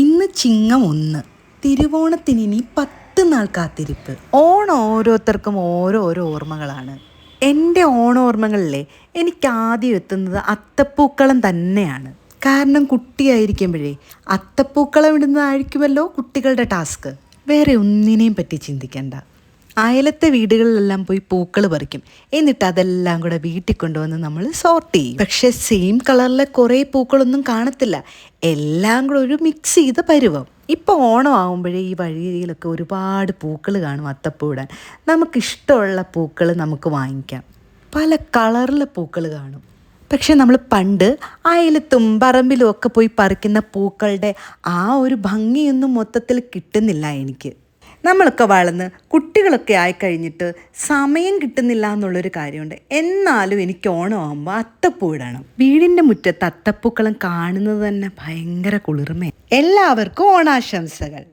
ഇന്ന് ചിങ്ങം 1, തിരുവോണത്തിനി 10 നാൾ കാത്തിരിപ്പ്. ഓണം ഓരോരുത്തർക്കും ഓരോരോ ഓർമ്മകളാണ്. എൻ്റെ ഓണോർമ്മകളിലെ എനിക്ക് ആദ്യം എത്തുന്നത് അത്തപ്പൂക്കളം തന്നെയാണ്. കാരണം കുട്ടിയായിരിക്കുമ്പോഴേ അത്തപ്പൂക്കളം ഇടുന്നതായിരിക്കുമല്ലോ കുട്ടികളുടെ ടാസ്ക്. വേറെ ഒന്നിനെയും പറ്റി ചിന്തിക്കണ്ട. അയലത്തെ വീടുകളിലെല്ലാം പോയി പൂക്കൾ പറിക്കും. എന്നിട്ട് അതെല്ലാം കൂടെ വീട്ടിൽ കൊണ്ടുവന്ന് നമ്മൾ സോർട്ട് ചെയ്യും. പക്ഷെ സെയിം കളറിലെ കുറേ പൂക്കളൊന്നും കാണത്തില്ല. എല്ലാം കൂടെ ഒരു മിക്സ് ചെയ്ത പരുവം. ഇപ്പോൾ ഓണം ആകുമ്പോഴേ ഈ വഴിയിലൊക്കെ ഒരുപാട് പൂക്കൾ കാണും അത്തപ്പൂടാൻ. നമുക്കിഷ്ടമുള്ള പൂക്കൾ നമുക്ക് വാങ്ങിക്കാം. പല കളറിലെ പൂക്കൾ കാണും. പക്ഷെ നമ്മൾ പണ്ട് അയലത്തും പറമ്പിലും ഒക്കെ പോയി പറിക്കുന്ന പൂക്കളുടെ ആ ഒരു ഭംഗിയൊന്നും മൊത്തത്തിൽ കിട്ടുന്നില്ല എനിക്ക്. നമ്മളൊക്കെ വളർന്ന് കുട്ടികളൊക്കെ ആയിക്കഴിഞ്ഞിട്ട് സമയം കിട്ടുന്നില്ല എന്നുള്ളൊരു കാര്യമുണ്ട്. എന്നാലും എനിക്ക് ഓണമാകുമ്പോൾ അത്തപ്പൂ ഇടണം. വീടിൻ്റെ മുറ്റത്ത് അത്തപ്പൂക്കളം കാണുന്നത് തന്നെ ഭയങ്കര കുളിർമയാണ്. എല്ലാവർക്കും ഓണാശംസകൾ.